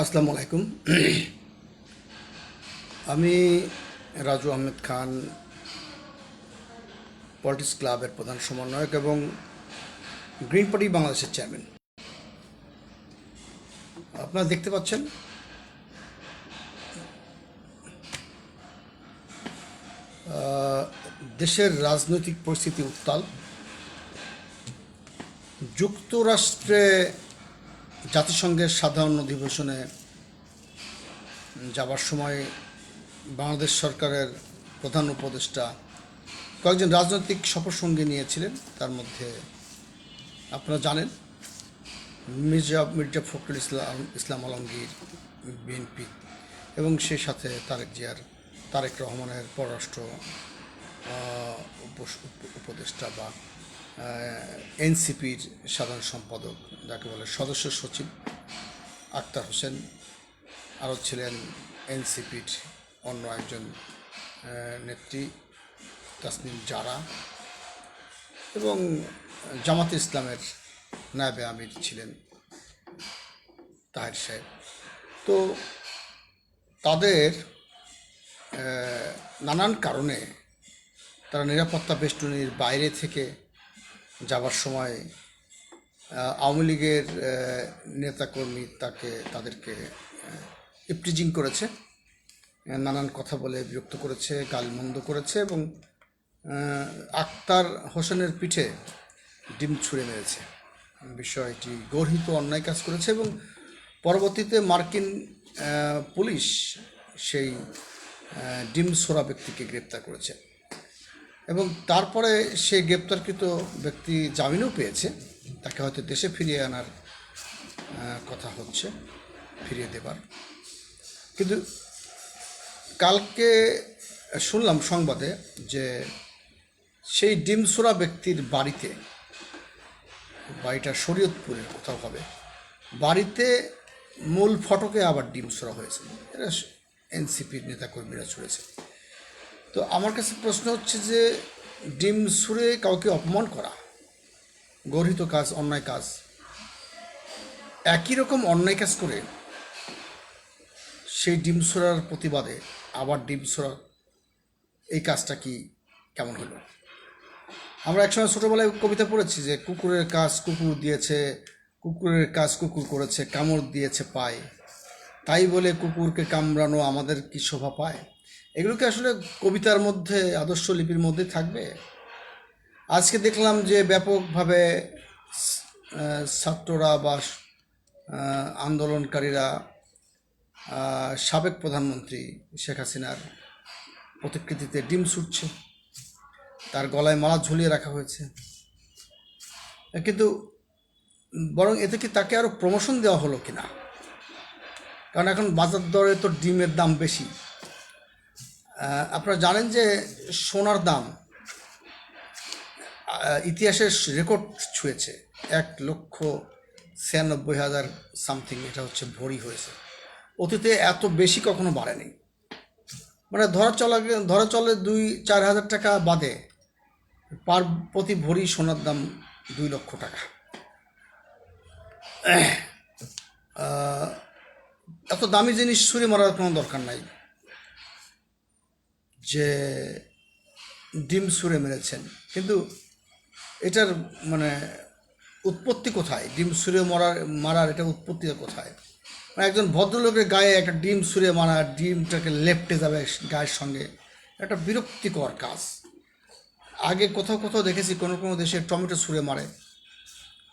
আসসালামু আলাইকুম। আমি রাজু আহমেদ খান, পলিটিক্স ক্লাবের প্রধান সমন্বয়ক এবং গ্রিন পার্টি বাংলাদেশের চেয়ারম্যান। আপনারা দেখতে পাচ্ছেন দেশের রাজনৈতিক পরিস্থিতি উত্তাল। যুক্তরাষ্ট্রে জাতিসংঘের সাধারণ অধিবেশনে যাবার সময় বাংলাদেশ সরকারের প্রধান উপদেষ্টা কয়েকজন রাজনৈতিক সফরসঙ্গী নিয়েছিলেন। তার মধ্যে আপনারা জানেন মির্জা ফখরুল ইসলাম আলমগীর বিএনপি এবং সেই সাথে তারেক রহমানের পররাষ্ট্র উপদেষ্টা বা এনসিপির সাধারণ সম্পাদক, যাকে বলে সদস্য সচিব আক্তার হোসেন, আরও ছিলেন এনসিপির অন্য একজন নেত্রী তাসনিম জারা এবং জামাতে ইসলামের নায়েবে আমির ছিলেন তাহের সাহেব। তো তাদের নানান কারণে তারা নিরাপত্তা বেষ্টনীর বাইরে থেকে যাবার সময় আওয়ামী লীগের নেতাকর্মী তাদেরকে ইপটিজিং করেছে, নানান কথা বলে বিরক্ত করেছে, গালমন্দ করেছে এবং আক্তার হোসেনের পিঠে ডিম ছুঁড়ে মেরেছে। বিষয়টি গর্হিত অন্যায় কাজ করেছে এবং পরবর্তীতে মার্কিন পুলিশ সেই ডিম ছোড়া ব্যক্তিকে গ্রেপ্তার করেছে এবং তারপরে সেই গ্রেপ্তারকৃত ব্যক্তি জামিনও পেয়েছে। তাকে হয়তো দেশে ফিরিয়ে আনার কথা হচ্ছে, ফিরিয়ে দেবার। কিন্তু কালকে শুনলাম সংবাদে যে সেই ডিমছোড়া ব্যক্তির বাড়িটা শরীয়তপুরের কোথাও হবে, বাড়িতে মূল ফটকে আবার ডিম ছোড়া হয়েছে। এটা এনসিপির নেতাকর্মীরা ছুঁড়েছে। তো আমার কাছে প্রশ্ন হচ্ছে যে ডিম ছুঁড়ে কাউকে অপমান করা গর্হিত কাজ, অন্যায় কাজ। একই রকম অন্যায় কাজ করে সেই ডিম ছোড়ার প্রতিবাদে আবার ডিম ছোড়া, এই কাজটা কি কেমন হলো? আমরা একসময় ছোটোবেলায় কবিতা পড়েছি যে কুকুরের কাজ কুকুর দিয়েছে, কুকুরের কাজ কুকুর করেছে, কামড় দিয়েছে পায়, তাই বলে কুকুরকে কামড়ানো আমাদের কি শোভা পায়। এগুলোকে আসলে কবিতার মধ্যে, আদর্শ লিপির মধ্যে থাকবে? আজকে দেখলাম যে ব্যাপকভাবে ছাত্ররা বা আন্দোলনকারীরা সাবেক প্রধানমন্ত্রী শেখ হাসিনার প্রতিকৃতিতে ডিম ছুটছে, তার গলায় মালা ঝুলিয়ে রাখা হয়েছে। কিন্তু বরং এতে কি তাকে আরও প্রমোশন দেওয়া হলো কিনা? কারণ এখন বাজার দরে তো ডিমের দাম বেশি। আপনারা জানেন যে সোনার দাম ইতিহাসের রেকর্ড ছুঁয়েছে, 1,96,000 সামথিং, এটা হচ্ছে ভরি হয়েছে। অতীতে এত বেশি কখনো বাড়েনি। মানে ধরা চলে 2-4 হাজার টাকা বাদে প্রতি ভরি সোনার দাম 2 লক্ষ টাকা। এত দামি জিনিস ছুঁড়ে মারার কোনো দরকার নাই যে ডিম ছুঁড়ে মেরেছেন। কিন্তু এটার মানে উৎপত্তি কোথায়? ডিম ছুঁড়ে মারার এটা উৎপত্তিটা কোথায়? মানে একজন ভদ্রলোকের গায়ে একটা ডিম ছুঁড়ে মারা, ডিমটাকে লেপ্টে যাবে গায়ের সঙ্গে, একটা বিরক্তিকর কাজ। আগে কোথাও কোথাও দেখেছি কোনো কোনো দেশে টমেটো ছুঁড়ে মারে,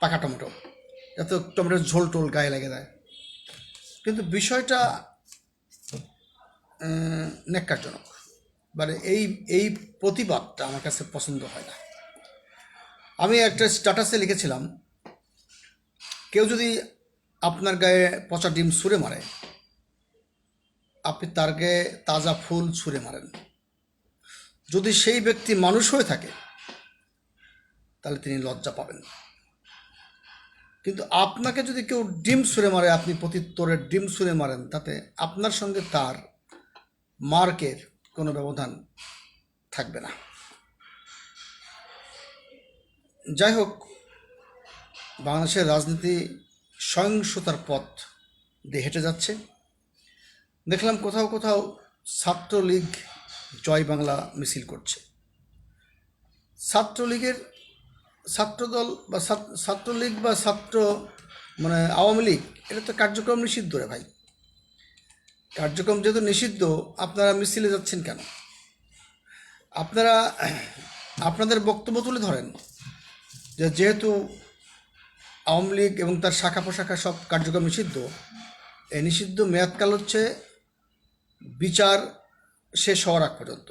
পাকা টমেটো, এত টমেটোর ঝোল টোল গায়ে লেগে যায়। কিন্তু বিষয়টা ন্যাক্কারজনক। মানে এই প্রতিবাদটা আমার কাছে পছন্দ হয় না। আমি একটা স্ট্যাটাসে লিখেছিলাম, কেউ যদি আপনার গায়ে পচা ডিম ছুঁড়ে মারে, আপনি তার গায়ে তাজা ফুল ছুঁড়ে মারেন। যদি সেই ব্যক্তি মানুষ হয়ে থাকে তাহলে তিনি লজ্জা পাবেন। কিন্তু আপনাকে যদি কেউ ডিম ছুঁড়ে মারে, আপনি প্রত্যুত্তরে ডিম ছুঁড়ে মারেন, তাতে আপনার সঙ্গে তার মার্কের কোনো ব্যবধান থাকবে না। যাই হোক, বাংলাদেশের রাজনীতি সহিংসতার পথ দিয়ে হেঁটে যাচ্ছে। দেখলাম কোথাও কোথাও ছাত্রলীগ জয় বাংলা মিছিল করছে। ছাত্রলীগের ছাত্রদল বা ছাত্রলীগ বা ছাত্র মানে আওয়ামী লীগ, এটা তো কার্যক্রম নিষিদ্ধ রে ভাই। কার্যক্রম যেহেতু নিষিদ্ধ, আপনারা মিছিলে যাচ্ছেন কেন? আপনারা আপনাদের বক্তব্য তুলে ধরেন যে যেহেতু আওয়ামী লীগ এবং তার শাখা প্রশাখা সব কার্যক্রম নিষিদ্ধ, এই নিষিদ্ধ মেয়াদকাল হচ্ছে বিচার শেষ হওয়ার আগ পর্যন্ত।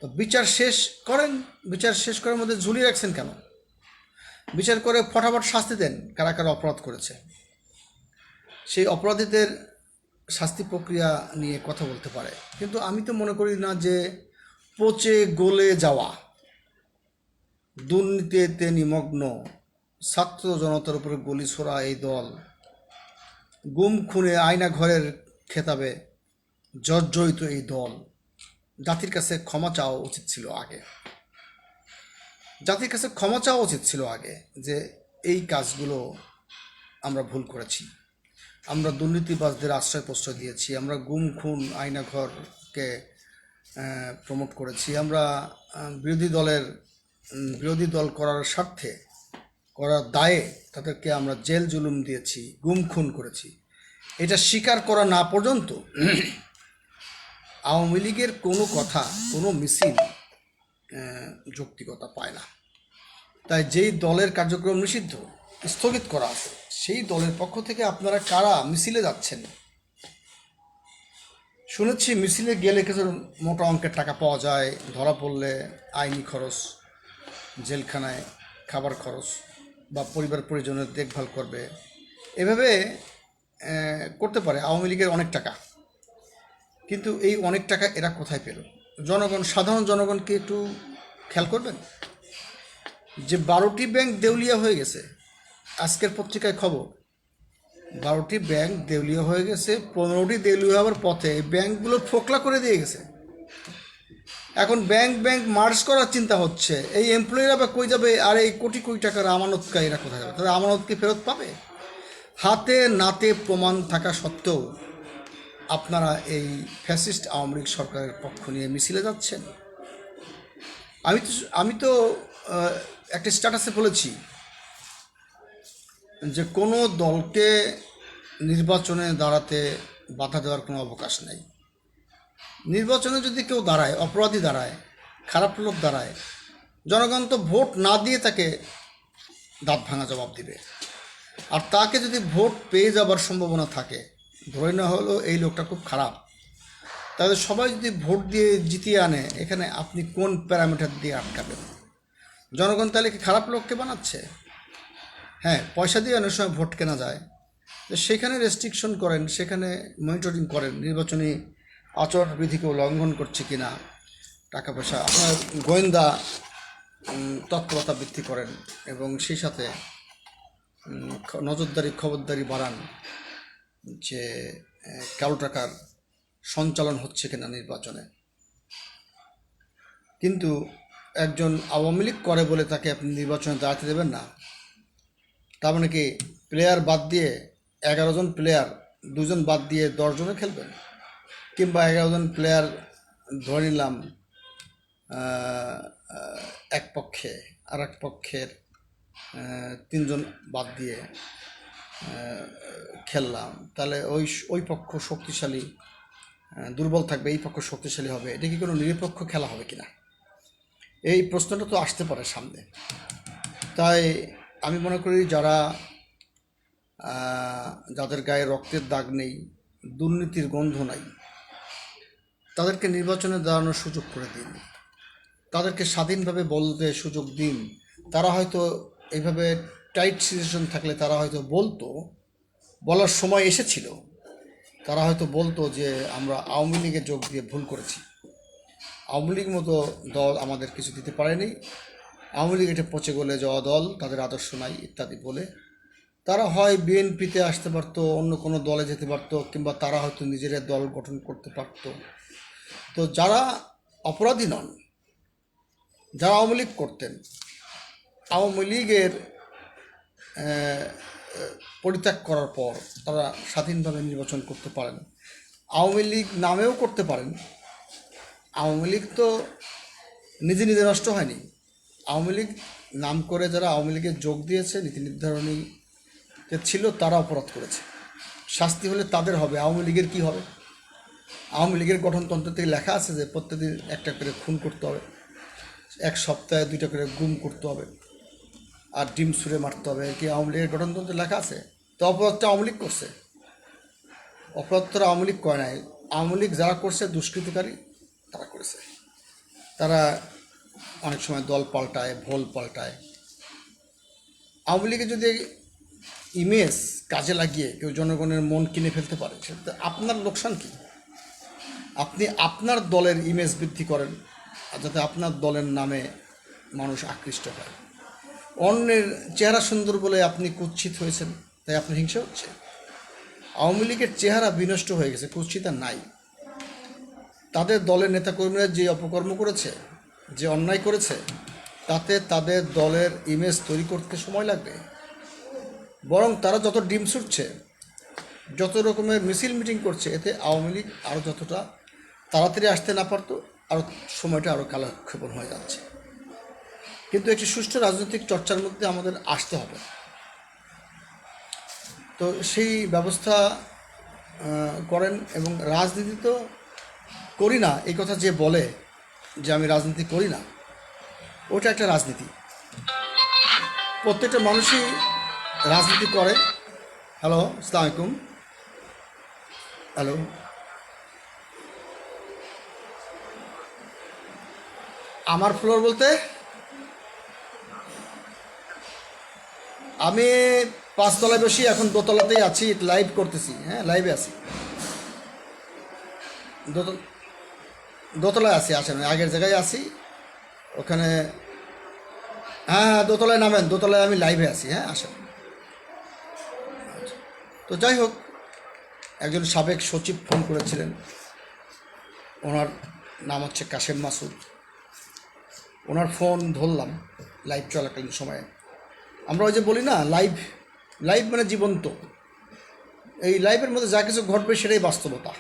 তো বিচার শেষ করেন, বিচার শেষ করার মধ্যে ঝুলিয়ে রাখছেন কেন? বিচার করে ফটাফট শাস্তি দেন কারা কারা অপরাধ করেছে। সেই অপরাধীদের শাস্তি প্রক্রিয়া নিয়ে কথা বলতে পারে। কিন্তু আমি তো মনে করি না যে পচে গলে যাওয়া দুর্নীতিতে নিমগ্ন ছাত্র জনতার উপরে গুলি ছোড়া এই দল, গুম খুনে আয়না ঘরের খেতাবে জর্জরিত এই দল জাতির কাছে ক্ষমা চাওয়া উচিত ছিল আগে। জাতির কাছে ক্ষমা চাওয়া উচিত ছিল আগে যে এই কাজগুলো আমরা ভুল করেছি, আমরা দুর্নীতিবাজদের আশ্রয় প্রশ্রয় দিয়েছি, আমরা গুম খুন আয়নাঘরকে প্রমোট করেছি, আমরা বিরোধী দল করার স্বার্থে করার দায়ে তাদেরকে আমরা জেল জুলুম দিয়েছি, গুম খুন করেছি। এটা স্বীকার করা না পর্যন্ত আওয়ামী লীগের কোনো কথা, কোনো মিছিল যৌক্তিকতা পায় না। তাই যেই দলের কার্যক্রম নিষিদ্ধ স্থগিত করা আছে, সেই দলের পক্ষ থেকে আপনারা কারা মিছিলে যাচ্ছেন? শুনেছি মিছিলে গেলে কিছু মোটা অঙ্কের টাকা পাওয়া যায়, ধরা পড়লে আইনি খরচ, জেলখানায় খাবার খরচ বা পরিবার পরিজনের দেখভাল করবে, এভাবে করতে পারে আওয়ামী লীগের অনেক টাকা। কিন্তু এই অনেক টাকা এরা কোথায় পেল? জনগণ, সাধারণ জনগণকে একটু খেয়াল করবেন যে 12টি ব্যাংক দেউলিয়া হয়ে গেছে। আজকের পত্রিকায় খবর 12টি ব্যাংক দেউলিয়া হয়ে গেছে, 15টি দেউলিয়া হওয়ার পথে। ব্যাংকগুলো ফোকলা করে দিয়ে গেছে। এখন ব্যাংক মার্জ করার চিন্তা হচ্ছে। এই এমপ্লয়িরা বা কই যাবে? আর এই কোটি কোটি টাকার আমানতকারীরা কোথায় যাবে? তাদের আমানত কি ফেরত পাবে? হাতে নাতে প্রমাণ থাকা সত্ত্বেও আপনারা এই ফ্যাসিস্ট আওয়ামী লীগ সরকারের পক্ষ নিয়ে মিছিলে যাচ্ছেন। আমি তো একটা স্ট্যাটাসে বলেছি যে কোনো দলকে নির্বাচনে দাঁড়াতে বাধা দেওয়ার কোনো অবকাশ নেই। নির্বাচনে যদি কেউ দাঁড়ায়, অপরাধী দাঁড়ায়, খারাপ লোক দাঁড়ায়, জনগণ তো ভোট না দিয়ে তাকে দাঁত ভাঙা জবাব দিবে। আর তাকে যদি ভোট পেয়ে যাবার সম্ভাবনা থাকে, ধরে নেওয়া হলো এই লোকটা খুব খারাপ, তাহলে সবাই যদি ভোট দিয়ে জিতিয়ে আনে, এখানে আপনি কোন প্যারামিটার দিয়ে আটকাবেন? জনগণ তাহলে কি খারাপ লোককে বানাচ্ছে? হ্যাঁ, পয়সা দিয়ে অনেক সময় ভোট কেনা যায়, তো সেখানে রেস্ট্রিকশন করেন, সেখানে মনিটরিং করেন নির্বাচনী আচরণবিধিকে লঙ্ঘন করছে কিনা, টাকা পয়সা আপনার গোয়েন্দা তৎপরতা বৃদ্ধি করেন এবং সেই সাথে নজরদারি খবরদারি বাড়ান যে কালো টাকার সঞ্চালন হচ্ছে কিনা নির্বাচনে। কিন্তু একজন আওয়ামী লীগ করে বলে তাকে আপনি নির্বাচনে দাঁড়াতে দেবেন না? তার মানে কি প্লেয়ার বাদ দিয়ে 11 জন প্লেয়ার 2 জন বাদ দিয়ে 10 জনে খেলবেন? কিংবা 11 জন প্লেয়ার ধরে নিলাম এক পক্ষে, আর এক পক্ষের 3 জন বাদ দিয়ে খেললাম, তাহলে ওই পক্ষ শক্তিশালী দুর্বল থাকবে, এই পক্ষ শক্তিশালী হবে। এটা কি কোনো নিরপেক্ষ খেলা হবে কিনা? এই প্রশ্নটা তো আসতে পারে সামনে। তাই আমি মনে করি যাদের গায়ে রক্তের দাগ নেই, দুর্নীতির গন্ধ নাই, তাদেরকে নির্বাচনে দাঁড়ানোর সুযোগ করে দিন, তাদেরকে স্বাধীনভাবে বলতে সুযোগ দিন। তারা হয়তো এইভাবে টাইট সিচুয়েশন থাকলে তারা হয়তো বলার সময় এসেছিল, তারা হয়তো বলতো যে আমরা আওয়ামী লীগে যোগ দিয়ে ভুল করেছি, আওয়ামী লীগ মতো দল আমাদের কিছু দিতে পারেনি, আওয়ামী লীগ এটা পচে গলে যাওয়া দল, তাদের আদর্শ নাই ইত্যাদি বলে তারা হয় বিএনপিতে আসতে পারতো, অন্য কোনো দলে যেতে পারতো, কিংবা তারা হয়তো নিজেরা দল গঠন করতে পারতো। তো যারা অপরাধী নন, যারা আওয়ামী লীগ করতেন, আওয়ামী লীগের পরিত্যাগ করার পর তারা স্বাধীনভাবে নির্বাচন করতে পারেন। আওয়ামী লীগ নামেও করতে পারেন। আওয়ামী লীগ তো নিজে নিজে নষ্ট হয়নি। আওয়ামী লীগ নাম করে যারা আওয়ামী লীগে যোগ দিয়েছে, নীতি নির্ধারণী যে ছিল, তারা অপরাধ করেছে। শাস্তি হলে তাদের হবে, আওয়ামী লীগের কি হবে? আওয়ামী লীগের গঠনতন্ত্র থেকে লেখা আছে যে প্রত্যেকদিন একটা করে খুন করতে হবে, এক সপ্তাহে 2টা করে গুম করতে হবে, আর ডিম ছুঁড়ে মারতে হবে। কি আওয়ামী লীগের গঠনতন্ত্রে লেখা আছে? তো অপরাধটা আওয়ামী লীগ করছে। অপরাধটা আওয়ামী লীগ করে নাই। আওয়ামী লীগ যারা করছে, দুষ্কৃতিকারী তারা করেছে। তারা অনেক সময় দল পাল্টায়, ভোল পাল্টায়। আওয়ামী লীগের যদি ইমেজ কাজে লাগিয়ে কেউ জনগণের মন কিনে ফেলতে পারে, সেটা আপনার লোকসান কি? আপনি আপনার দলের ইমেজ বৃদ্ধি করেন, আর যাতে আপনার দলের নামে মানুষ আকৃষ্ট হয়। অন্যের চেহারা সুন্দর বলে আপনি কুৎসিত হয়েছেন, তাই আপনার হিংসা হচ্ছে। আওয়ামী লীগের চেহারা বিনষ্ট হয়ে গেছে, কুৎসিত আর নাই। তাদের দলের নেতাকর্মীরা যে অপকর্ম করেছে, যে অন্যায় করেছে, তাতে তাদের দলের ইমেজ তৈরি করতে সময় লাগবে। বরং তারা যত ডিম ছুটছে, যত রকমের মিছিল মিটিং করছে, এতে আওয়ামী লীগ আরও যতটা তাড়াতাড়ি আসতে না পারতো, আরও সময়টা আরও কালক্ষেপণ হয়ে যাচ্ছে। কিন্তু একটি সুষ্ঠু রাজনৈতিক চর্চার মধ্যে আমাদের আসতে হবে। তো সেই ব্যবস্থা করেন। এবং রাজনীতি তো করি না এই কথা যে বলে যে আমি রাজনীতি করি না, ওটা একটা রাজনীতি। প্রত্যেকটা মানুষই রাজনীতি করে। হ্যালো, আসসালামু আলাইকুম। হ্যালো, আমার ফ্লোর বলতে আমি 5 তলায় বসি, এখন 2তলাতেই আছি, লাইভ করতেছি। হ্যাঁ, লাইভে আছি, দোতলায় আছি। আসেন, আগের জায়গায় আছি ওখানে। হ্যাঁ, 2তলায় নামেন, 2তলায় আমি লাইভে আছি। হ্যাঁ, আসেন। তো যাই হোক, একজন সাবেক সচিব ফোন করেছিলেন, ওনার নাম হচ্ছে কাশেম মাসুদ। ওনার ফোন ধরলাম লাইভ চলাকালীন সময়ে। আমরা ওই যে বলি না, লাইভ মানে জীবন্ত। এই লাইভের মধ্যে যা কিছু ঘটবে সেটাই বাস্তবতা।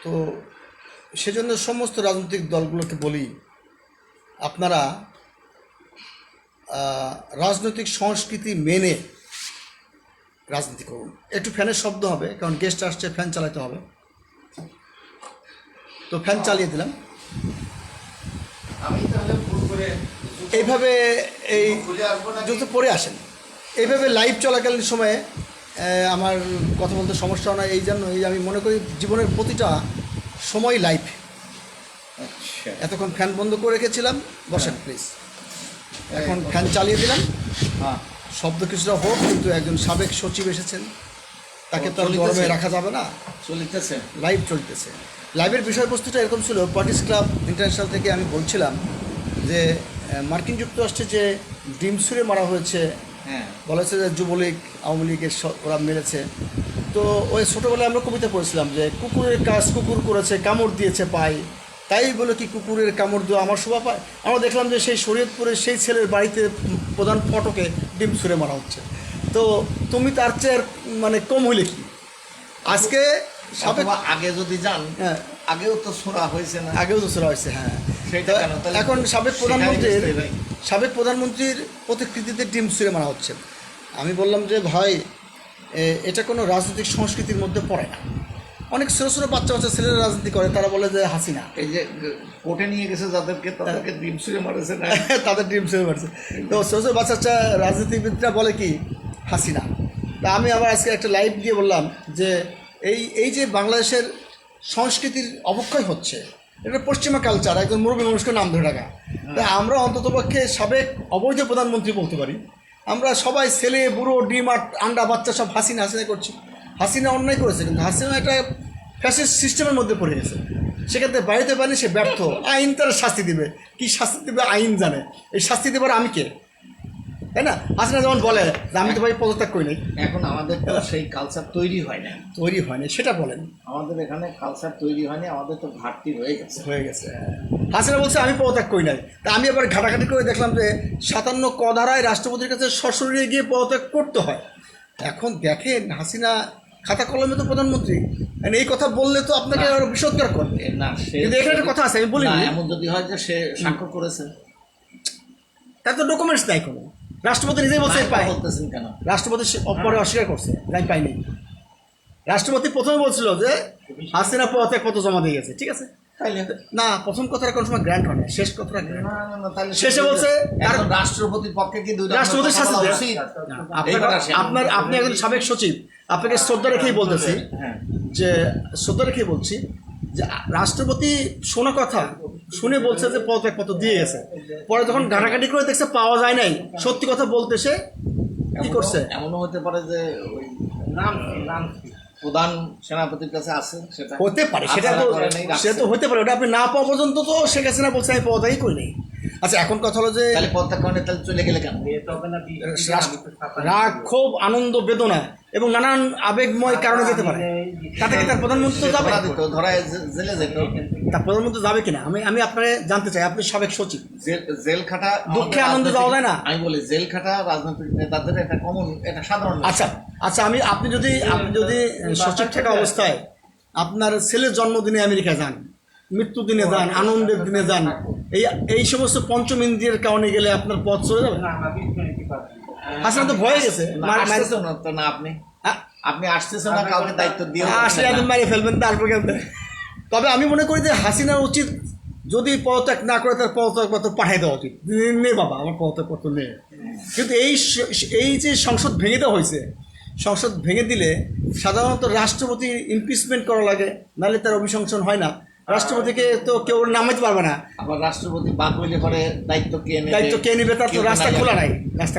তো সেজন্য সমস্ত রাজনৈতিক দলগুলোকে বলি, আপনারা রাজনৈতিক সংস্কৃতি মেনে রাজনীতি করুন। একটু ফ্যানের শব্দ হবে, কারণ গেস্ট আসছে, ফ্যান চালাতে হবে। তো ফ্যান চালিয়ে দিলাম। এইভাবে এই যত পরে আসেন, এইভাবে লাইভ চলাকালীন সময়ে আমার কথা বলতে সমস্যা হয় না। এই জন্যই আমি মনে করি জীবনের প্রতিটা সময় লাইভ। এতক্ষণ ফ্যান বন্ধ করে রেখেছিলাম, বসেন প্লিজ। এখন ফ্যান চালিয়ে দিলাম। হ্যাঁ, শব্দ কিছুটা হোক, কিন্তু একজন সাবেক সচিব এসেছেন, তাকে তো গরমে রাখা যাবে না। চলতেছে, লাইভ চলতেছে। লাইভের বিষয়বস্তুটা এরকম ছিল, পার্টিস ক্লাব ইন্টারন্যাশনাল থেকে আমি বলছিলাম যে মার্কিন যুক্তরাষ্ট্রে যে ডিম ছুঁড়ে মারা হয়েছে, বলা হয়েছে যে যুবলীগ আওয়ামী লীগের ওরা মেরেছে। তো ওই ছোটোবেলায় আমরা কবিতা পড়েছিলাম যে কুকুরের কাজ কুকুর করেছে, কামড় দিয়েছে পায়, তাই বলে কি কুকুরের কামড় দেওয়া আমার শোভা পায়? আমরা দেখলাম যে সেই শরীয়তপুরের সেই ছেলের বাড়িতে প্রধান ফটকে ডিম ছুঁড়ে মারা হচ্ছে। তো তুমি তার চেয়ে মানে কম হইলে কি? আজকে আগে যদি যান, হ্যাঁ, আগেও তো ছোড়া হয়েছে না? আগেও তো ছোড়া হয়েছে, হ্যাঁ। এখন সাবেক প্রধানমন্ত্রীর প্রতিকৃতিতে ডিম ছুঁড়ে মারা হচ্ছে। আমি বললাম যে ভাই, এটা কোনো রাজনৈতিক সংস্কৃতির মধ্যে পড়ে না। অনেক ছোটো ছোটো বাচ্চা ছেলেরা রাজনীতি করে, তারা বলে যে হাসিনা। এই যে কোর্টে নিয়ে গেছে তাদেরকে ডিম ছুঁড়ে মারেছে না? তাদের ডিম ছুঁড়ে মারছে। তো ছোটো ছোটো বাচ্চা রাজনীতিবিদরা বলে কি হাসিনা। তা আমি আবার আজকে একটা লাইভ দিয়ে বললাম যে এই যে বাংলাদেশের সংস্কৃতির অবক্ষয় হচ্ছে, এটা পশ্চিমা কালচার। একজন মুরব্বী মানুষকে নাম ধরে রাখা। তাই আমরা অন্ততপক্ষে সাবেক অবৈধ প্রধানমন্ত্রী বলতে পারি। আমরা সবাই ছেলে বুড়ো ডিম আর আন্ডা বাচ্চা সব হাসিনা করছি। হাসিনা অন্যায় করেছে, কিন্তু হাসিনা একটা ফ্যাসিস্ট সিস্টেমের মধ্যে পড়ে গেছে। সেক্ষেত্রে বাড়িতে পারেনি, সে ব্যর্থ। আইন তার শাস্তি দিবে, কি শাস্তি দেবে আইন জানে। এই শাস্তি দেবার আমি কে, তাই না? হাসিনা যেমন বলে যে আমি তো ভাই পদত্যাগ করি নাই। এখন আমাদের তো সেই কালচার তৈরি হয়নি, সেটা বলেন। আমাদের এখানে কালচার তৈরি হয়নি, আমাদের তো ঘাটতি হয়ে গেছে। হাসিনা বলছে আমি পদত্যাগ করি নাই। তা আমি আবার ঘাটাঘাটি করে দেখলাম যে 57 ক ধারায় রাষ্ট্রপতির কাছে সশরীরে গিয়ে পদত্যাগ করতে হয়। এখন দেখেন হাসিনা খাতা কলমে তো প্রধানমন্ত্রী, মানে এই কথা বললে তো আপনাকে আরো বিষোদ্গার করবে। না সে কিন্তু এখানে একটা কথা আছে, আমি বলি না, এমন যদি হয় যে সে স্বাক্ষর করেছে, তার তো ডকুমেন্টস নাই কোনো। রাষ্ট্রপতি নিজেই বলছে না, পাই, বলতেছেন কেন? রাষ্ট্রপতি পরে অস্বীকার করছে আমি পাইনি। রাষ্ট্রপতি প্রথমে বলছিল যে হাসিনা পদত্যাগ পত্র জমা দিয়ে গেছে, ঠিক আছে। তাইলে না, প্রথম কথাটা কোনো সময় গ্র্যান্ট হয় না, শেষ কথাটা গ্র্যান্ট। না, না, না, তাহলে শেষে বলছে এখন রাষ্ট্রপতির পক্ষে কি দুই রাষ্ট্রপতির শাস্তি দেয়। আপনি একজন সাবেক সচিব, আপনাকে শ্রদ্ধা রেখেই বলতেছি, হ্যাঁ, যে শ্রদ্ধা রেখেই বলছি যে রাষ্ট্রপতি শোনা কথা শুনে বলছে যে পদত্যাগ পত্র দিয়ে গেছে। পরে যখন ঘাটাঘাটি করে দেখছে পাওয়া যায় নাই, সত্যি কথা বলতে সে কি করছে। এমনও হতে পারে যে ওই নাম প্রধান সেনাপতির কাছে আছে, সেটা হতে পারে, সেটা তো সে তো হতে পারে, ওটা আপনি না পাওয়া পর্যন্ত তো শেখ হাসিনা বলছে আমি পদত্যাগই করি নাই। আচ্ছা, এখন কথা হলো যে তাহলে পদত্যাগ করেন, তাহলে চলে গেলে কেন? রাগ, ক্ষোভ, আনন্দ, বেদনা এবং নানান আবেগময় কারণে যেতে পারে। তাতে কি তার প্রধানমন্ত্রী তো যাবে? ধরায় জেলে যেত, তার প্রধানমন্ত্রী যাবে কিনা আমি আপনাকে জানতে চাই। আপনি সাবেক সচিব, জেল খাটা দুঃখে আনন্দে যাওয়া যায় না? আমি বলি জেল খাটা রাজনৈতিক নেতাদের একটা কমন, এটা সাধারণ। আচ্ছা আপনি যদি সচিব থাকা অবস্থায় আপনার ছেলের জন্মদিনে আমেরিকা যান, মৃত্যুদিনে যান, আনন্দের দিনে যান, এই সমস্ত পঞ্চম ইন্দ্রিয়ের কারণে গেলে আপনার পথ চলে যাবে। হাসিনা তো ভয়ে গেছে, আসতেছেন তো না আপনি, আপনি আসতেছেন না, কাউকে দায়িত্ব দিয়ে আসলে একদম মারিয়ে ফেলবেন তারপর। তবে আমি মনে করি যে হাসিনার উচিত যদি পদত্যাগ না করে তার পদত্যাগ পত্র পাঠিয়ে দেওয়া উচিত। নে বাবা, আমার পদত্যাগ পত্র নেই। কিন্তু এই যে সংসদ ভেঙে দেওয়া হয়েছে, সংসদ ভেঙে দিলে সাধারণত রাষ্ট্রপতি ইমপিচমেন্ট করা লাগে, নাহলে তার অভিশংসন হয় না। রাষ্ট্রপতিকে তো কেউ নামাইতে পারবে না। আবার রাষ্ট্রপতি বাদ হইলে পরে দায়িত্ব কে নেবে, তার তো রাস্তা খোলা নাই।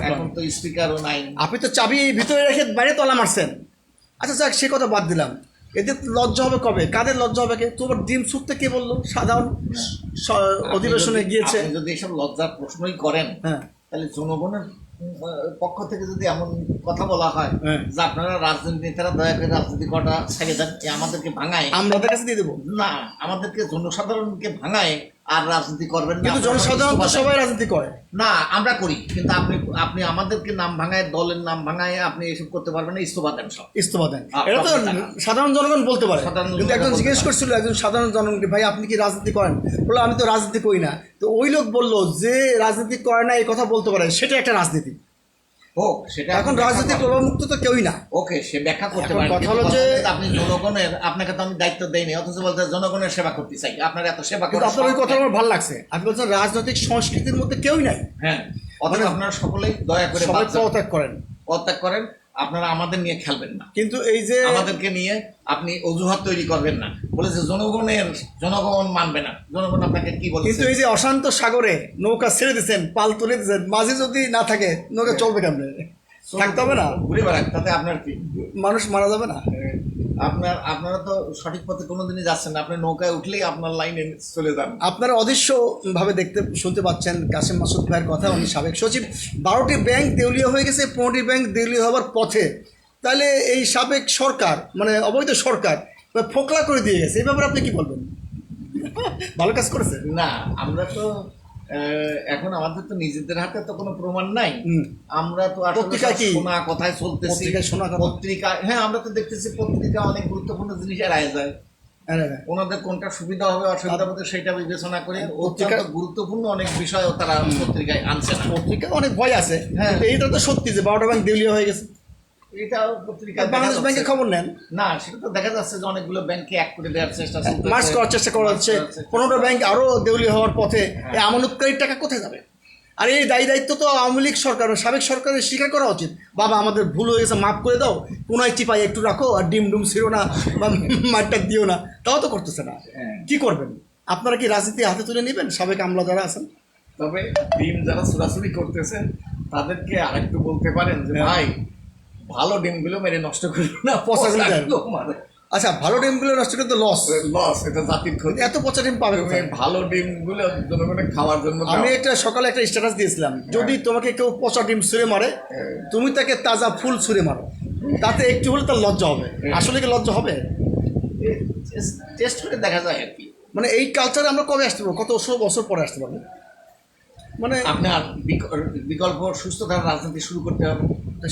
এখন তো স্পিকারও নাই। আপনি তো চাবি ভিতরে রেখে বাইরে তলা মারছেন। আচ্ছা যাক, সে কথা বাদ দিলাম। এদের লজ্জা হবে কবে? কাদের লজ্জা হবে? তোমার ডিম ছুটতে কে বললো? সাধারণ অধিবেশনে গিয়েছে। যদি এসব লজ্জার প্রশ্নই করেন, হ্যাঁ, তাহলে জনগণের পক্ষ থেকে যদি এমন কথা বলা হয় যে আপনারা রাজনীতি নেতারা দয়া করে রাজনীতি করাটা ছেড়ে দেন, আমাদেরকে ভাঙায়, আমরা ওদের কাছে দিয়ে দেবো না, আমাদেরকে জনসাধারণকে ভাঙায় আর রাজনীতি করবেন না। কিন্তু জনসাধারণ তো সবাই রাজনীতি করে না, আমরা করি, কিন্তু আপনি আমাদেরকে নাম ভাঙায়, দলের নাম ভাঙায় আপনি এসব করতে পারবেন না। ইস্তফা দেন, সব ইস্তফা দেন। এটা তো সাধারণ জনগণ বলতে পারে। কিন্তু একজন জিজ্ঞেস করছিল একজন সাধারণ জনগণকে, ভাই আপনি কি রাজনীতি করেন? বললো আমি তো রাজনীতি করি না। তো ওই লোক বললো যে রাজনীতি করে না এই কথা বলতে পারে, সেটা একটা রাজনীতি। সেটা এখন রাজনীতির প্রভাবমুক্ত তো কেউই না। ওকে, সে ব্যাখ্যা করতে পারে। কথা হলো যে আপনি জনগণের, আপনাকে তো আমি দায়িত্ব দেইনি, অথচ বলতে জনগণের সেবা করতে চাই। আপনার এত সেবা কিন্তু আপনার ওই কথা আমার ভালো লাগছে। আপনি বলছেন রাজনৈতিক সংস্কৃতির মধ্যে কেউই নাই। হ্যাঁ, অথচ আপনারা সকলেই দয়া করে পদত্যাগ করেন, আপনারা আমাদের নিয়ে খেলবেন না। কিন্তু এই যে আমাদেরকে নিয়ে আপনি অজুহাত তৈরি করবেন না, বলেছে জনগণ মানবে না। জনগণ আপনাকে কি বলে? কিন্তু এই যে অশান্ত সাগরে নৌকা ছেড়ে দিচ্ছেন, পাল তুলে দিচ্ছেন, মাঝে যদি না থাকে নৌকা চলবে কেমনে? থাকতে হবে না, ঘুরে বেড়াক, তাতে আপনার কি? মানুষ মারা যাবে না? আপনারা তো সঠিক পথে কোনোদিনই যাচ্ছেন না। আপনি নৌকায় উঠলেই আপনার লাইনে চলে যান। আপনারা অদৃশ্য ভাবে শুনতে পাচ্ছেন কাসেম মাসুদ ভাইয়ের কথা। উনি সাবেক সচিব। 12টি ব্যাংক দেউলিয়া হয়ে গেছে, 15টি ব্যাংক দেউলিয়া হওয়ার পথে। তাহলে এই সাবেক সরকার, মানে অবৈধ সরকার ফোকলা করে দিয়ে গেছে, এই ব্যাপারে আপনি কি বলবেন? ভালো কাজ করেছে না? আমরা তো এখন আমাদের তো নিজেদের হাতে তো কোনো প্রমাণ নাই। আমরা তো শোনা কথায় চলতেছি, পত্রিকা। হ্যাঁ, আমরা তো দেখতেছি পত্রিকা অনেক গুরুত্বপূর্ণ জিনিস এড়ায় যায়। ওনাদের কোনটা সুবিধা হবে অসুবিধা হবে সেটা বিবেচনা করে অত্যন্ত গুরুত্বপূর্ণ অনেক বিষয় তারা পত্রিকায় আনছে না। পত্রিকা অনেক ভয় আছে। হ্যাঁ, এইটা তো সত্যি যে 12টা ব্যাংক দেউলিয়া হয়ে গেছে। এটাও পত্রিকায় বাংলাদেশ ব্যাংকে খবর নেন না, সেটা তো দেখা যাচ্ছে যে অনেকগুলো ব্যাংকে এক করে দেওয়ার চেষ্টা, মার্চ করার চেষ্টা করা হচ্ছে। 15টা ব্যাংক আরো দেউলিয়া হওয়ার পথে। এই আমানতকারীর টাকা কোথায় যাবে? আর এই দায়িত্ব তো আওয়ামী লীগ সরকার, সাবেক সরকারের স্বীকার করা উচিত। বাবা আমাদের ভুল হয়ে গেছে, মাফ করে দাও, কোনায় চিপাই একটু রাখো, আর ডিম ডুম ছিড়ো না বা মারটা দিও না। তাও তো করতেছে না। কি করবেন আপনারা? কি রাজনীতি হাতে তুলে নেবেন সাবেক আমলা যারা আছেন? তবে ডিম যারা ছোড়াছুড়ি করতেছে তাদেরকে আরেকটু বলতে পারেন যে ভাই, ভালো ডিমগুলো মেরে নষ্ট করবে না, পচাগুলো মারে। আচ্ছা, ভালো ডিমগুলো নষ্ট করতে লস, এটা জাতির ক্ষতি। এত পচা ডিম পাবে? ভালো ডিমগুলো জনগণের খাওয়ার জন্য। আমি সকালে একটা স্ট্যাটাস দিয়েছিলাম, যদি তোমাকে কেউ পচা ডিম ছুঁড়ে মারে, তুমি তাকে তাজা ফুল ছুঁড়ে মারো, তাতে একটু হলে তার লজ্জা হবে। আসলে কি লজ্জা হবে? টেস্ট করে দেখা যায় আর কি। মানে এই কালচারে আমরা কবে আসতে পারবো, কত বছর পরে আসতে পারবো? মানে আপনার বিকল্প সুস্থতার রাজনীতি শুরু করতে হবে,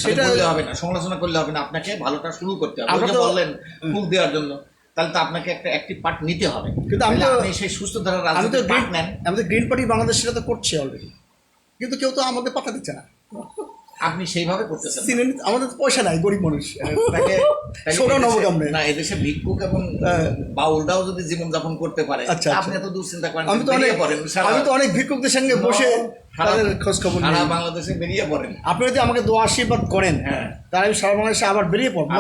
সেটা করলে হবে না, সমালোচনা করলে হবে না, আপনাকে ভালোটা শুরু করতে হবে। আপনি বললেন ফুল দেওয়ার জন্য, তাহলে তো আপনাকে একটা অ্যাক্টিভ পার্ট নিতে হবে। কিন্তু আমি তো সেই সুস্থ ধারার রাজনীতি পার্ট নেন। আমাদের গ্রিন পার্টি বাংলাদেশ সেটা তো করছে অলরেডি, কিন্তু কেউ তো আমাদের পাতা দিচ্ছে না। আপনি সেইভাবে করতেছেন, আমাদের তো পয়সা নাই, গরিব মানুষ, না এদেশে ভিক্ষুক এবং বাউলরাও যদি জীবনযাপন করতে পারে, আপনি এত দূর চিন্তা করেন। আমি তো অনেক ভিক্ষুকদের সঙ্গে বসে তাদের খোঁজ খবর সারা বাংলাদেশে বেরিয়ে পড়েন। আপনি যদি আমাকে দোয়া আশীর্বাদ করেন, হ্যাঁ, তাহলে আমি সারা বাংলাদেশে আবার বেরিয়ে পড়বো।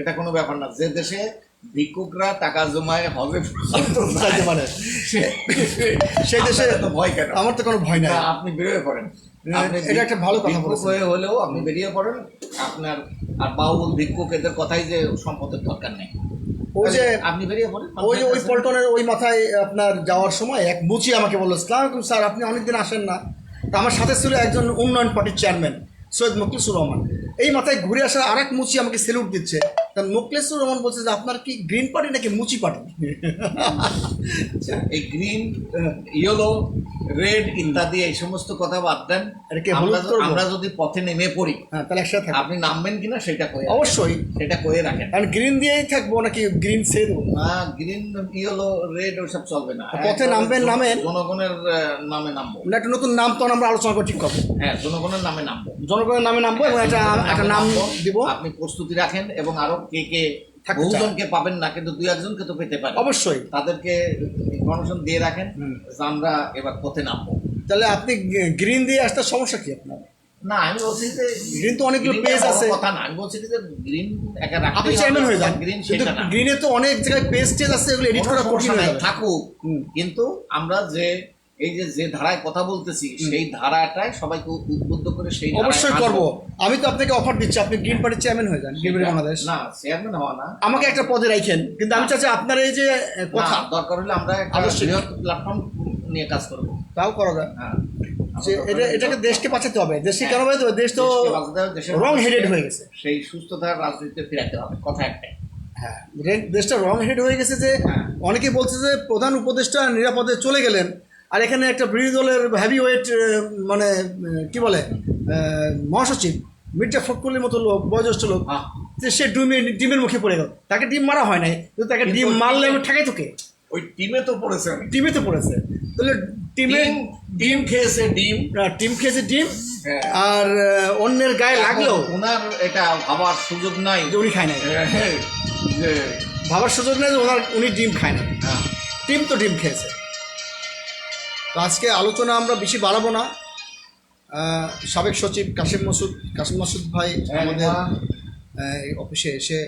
এটা কোনো ব্যাপার না। যে দেশে ভিক্ষুকরা টাকা জমায় হবে মানে সেই দেশে ভয় কেন? আমার তো কোনো ভয় নাই। আপনি বেরিয়ে পড়েন, এটা একটা ভালো কথা হয়ে হলেও আপনি বেরিয়ে পড়েন। আপনার আর বাউল ভিক্ষুক এদের কথাই যে সম্পদের দরকার নেই, ওই যে আপনি বেরিয়ে পড়েন। ওই পল্টনের ওই মাথায় আপনার যাওয়ার সময় এক মুচি আমাকে বললো, আসসালামু স্যার, আপনি অনেকদিন আসেন না। তা আমার সাথে ছিল একজন উন্নয়ন পার্টির চেয়ারম্যান সৈয়দ মুখলিসুর রহমান। এই মাথায় ঘুরে আসার আর এক মুচি আমাকে সেলুট দিচ্ছে। তা মুখলিসুর রহমান বলছে যে আপনার কি গ্রিন পার্টি নাকি মুচি পার্টি? এই গ্রিন, ইয়েলো, রেড ইত্যাদি এই সমস্ত কথা বাদ দেন। আমরা যদি পথে নেমে পড়ি, তাহলে একসাথে আপনি নামবেন কিনা সেটা কয়ে, অবশ্যই সেটা কয়ে রাখেন। কারণ গ্রিন দিয়েই থাকবো নাকি গ্রিন ছেড়ে দেবো? না, গ্রিন, ইয়েলো, রেড ওইসব চলবে না। পথে নামবেন, জনগণের নামে নামবো। একটা নতুন নাম তো আমরা আলোচনা করে ঠিক করবো। হ্যাঁ, জনগণের নামে নামবো, জনগণের নামে নামবো এবং একটা নাম দিব। আপনি প্রস্তুতি রাখেন এবং আরো কে বহুজনকে পাবেন না, কিন্তু 2-1জনকে তো পেতে পারেন। অবশ্যই তাদেরকে ইনফরমেশন দিয়ে রাখেন যে আমরা এবার পথে নামবো। তাহলে আপনি গ্রিন দিয়ে আসতে সমস্যা কি আপনার? না, আমি বলছি যে গ্রিন তো অনেকগুলো পেজ আছে। কথা না, আমি বলছি যে গ্রিন একা রাখতে আপনি চেয়ারম্যান হয়ে যান। গ্রিন সেটা না, গ্রিনে তো অনেক জায়গায় পেজ টেজ আছে, এগুলো এডিট করা কঠিন হয়ে যাবে। থাকুক, কিন্তু আমরা যে এই যে ধারায় কথা বলতেছি সেই ধারাটাই সবাইকে উদ্বুদ্ধ করে সেই অবশ্যই করব। আমি তো আপনাকে অফার দিচ্ছি, আপনি গ্রিন পার্টির চেয়ারম্যান হয়ে যান। গ্রিন বাংলাদেশ না, চেয়ারম্যান হওয়া না, আমাকে একটা পদে রাখেন। কিন্তু আমি চাচ্ছি আপনার এই যে কথা, দরকার হলে আমরা একটা বৃহৎ প্ল্যাটফর্ম নিয়ে কাজ করব। তাও করা যায়। হ্যাঁ, যে এটাকে দেশকে বাঁচাতে হবে। দেশকে কেন বাঁচাতে হবে? দেশ তো রং হেডেড হয়ে গেছে। সেই সুস্থতার রাজনীতিতে ফিরাতে হবে, কথা একটাই। হ্যাঁ, দেশটা রং হেড হয়ে গেছে। যে অনেকে বলছে যে প্রধান উপদেষ্টা নিরাপদে চলে গেলেন, আর এখানে একটা বিরোধী দলের হেভি ওয়েট মানে কি বলে মহাসচিব মির্জা ফখরুলের মতো লোক, বয়োজ্যেষ্ঠ লোক, সে ডিমের মুখে পড়ে গেল। তাকে ডিম মারা হয় নাই, কিন্তু তাকে ডিম মারলে আমি ঠেকাই তোকে। ওই টিমে তো পড়েছে, তাহলে ডিম খেয়েছে, ডিম আর অন্যের গায়ে লাগলেও ওনার এটা ভাবার সুযোগ নাই যে উনি খায় না। যে ভাবার সুযোগ নেই যে উনি ডিম খায় না। টিম তো ডিম খেয়েছে। তো আজকে আলোচনা আমরা বেশি বাড়াবো না। সাবেক সচিব কাশিম মাসুদ ভাই আমাদের অফিসে এসে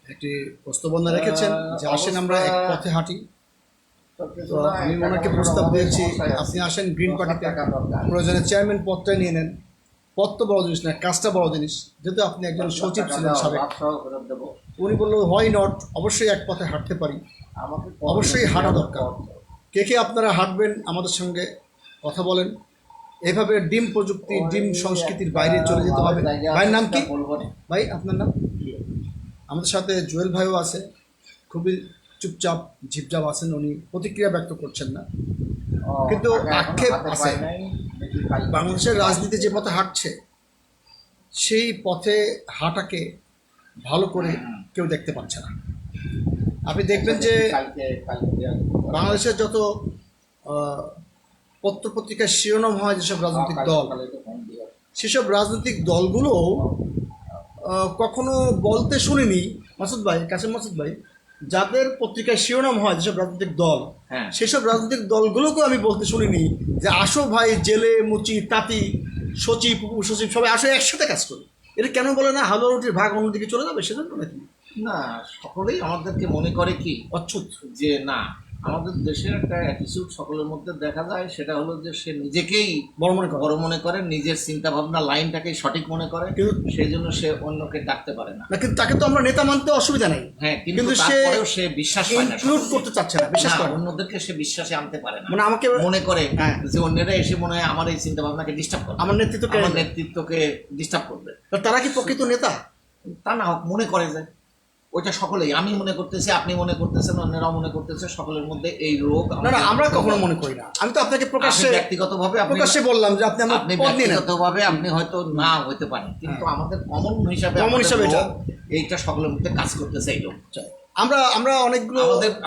একটি প্রস্তাবনা রেখেছেন যে আসেন আমরা এক পথে হাঁটি। তো আমি ওনাকে প্রস্তাব দিয়েছি, আপনি আসেন গ্রিন পার্টিতে, প্রয়োজনে চেয়ারম্যান পদটা নিয়ে নেন। পদ তো বড় জিনিস না, কাজটা বড় জিনিস। যেহেতু আপনি একজন সচিব ছিলেন সাবেক, উনি বললো হোয়াই নট, অবশ্যই এক পথে হাঁটতে পারি, অবশ্যই হাঁটা দরকার। কে আপনারা হাঁটবেন আমাদের সঙ্গে কথা বলেন। এভাবে ডিম প্রযুক্তি, ডিম সংস্কৃতির বাইরে চলে যেতে হবে। ভাইয়ের নাম কি? ভাই আপনার নাম? আমাদের সাথে জুয়েল ভাইও আছে, খুবই চুপচাপ ঝিপঝাপ আছেন, উনি প্রতিক্রিয়া ব্যক্ত করছেন না, কিন্তু আক্ষেপ আছে। বাংলাদেশের রাজনীতি যে পথে হাঁটছে সেই পথে হাঁটাকে ভালো করে কেউ দেখতে পাচ্ছে না। আপনি দেখবেন যে বাংলাদেশের যত পত্রপত্রিকার শিরোনাম হয় যেসব রাজনৈতিক দল, সেসব রাজনৈতিক দলগুলো কখনো বলতে শুনিনি কাসেম মাসুদ ভাই, যাদের পত্রিকায় শিরোনাম হয় যেসব রাজনৈতিক দল, সেসব রাজনৈতিক দলগুলোকেও আমি বলতে শুনিনি যে আসো ভাই, জেলে মুচি তাঁতি সচিব উপসচিব সবাই আসো একসাথে কাজ করি। এটা কেন বলে না হালুয়া রুটির ভাগ অন্যদিকে চলে যাবে সেজন্য নাকি? না, সকলেই আমাদেরকে মনে করে কি অচ্ছুত, যে না, আমাদের দেশের একটা অ্যাটিটিউড সকলের মধ্যে দেখা যায়, সেটা হলো যে সে নিজেকেই বড় মনে করে, নিজের চিন্তা ভাবনা লাইনটাকেই সঠিক মনে করে, সেই জন্য সে অন্যকে ডাকতে পারে না। কিন্তু তাকে তো আমরা নেতা মানতে অসুবিধা নাই, হ্যাঁ, কিন্তু সে বিশ্বাস পায় না, ইনক্লুড করতে চাচ্ছে না, বিশ্বাস করে অন্যদেরকে সে বিশ্বাসে আনতে পারে না। মানে আমাকে মনে করে যে অন্যরা এসে মনে হয় আমার এই চিন্তা ভাবনাকে ডিস্টার্ব করবে, আমার নেতৃত্বকে ডিস্টার্ব করবে। তারা কি প্রকৃত নেতা? তা না হোক, মনে করে যায় ওইটা সকলেই, আমি মনে করতেছি, আপনি মনে করতেছেন, অন্যরাও মনে করতেছে, সকলের মধ্যে এই রোগ। না না, আমরা কখনো মনে করি না। আমি তো আপনাকে প্রকাশ্যে ব্যক্তিগতভাবে বললাম যে আপনি ব্যক্তিগতভাবে আপনি হয়তো না হইতে পারেন, কিন্তু আমাদের কমন হিসাবে এইটা সকলের মধ্যে কাজ করতেছে এই রোগ। আমরা অনেকগুলো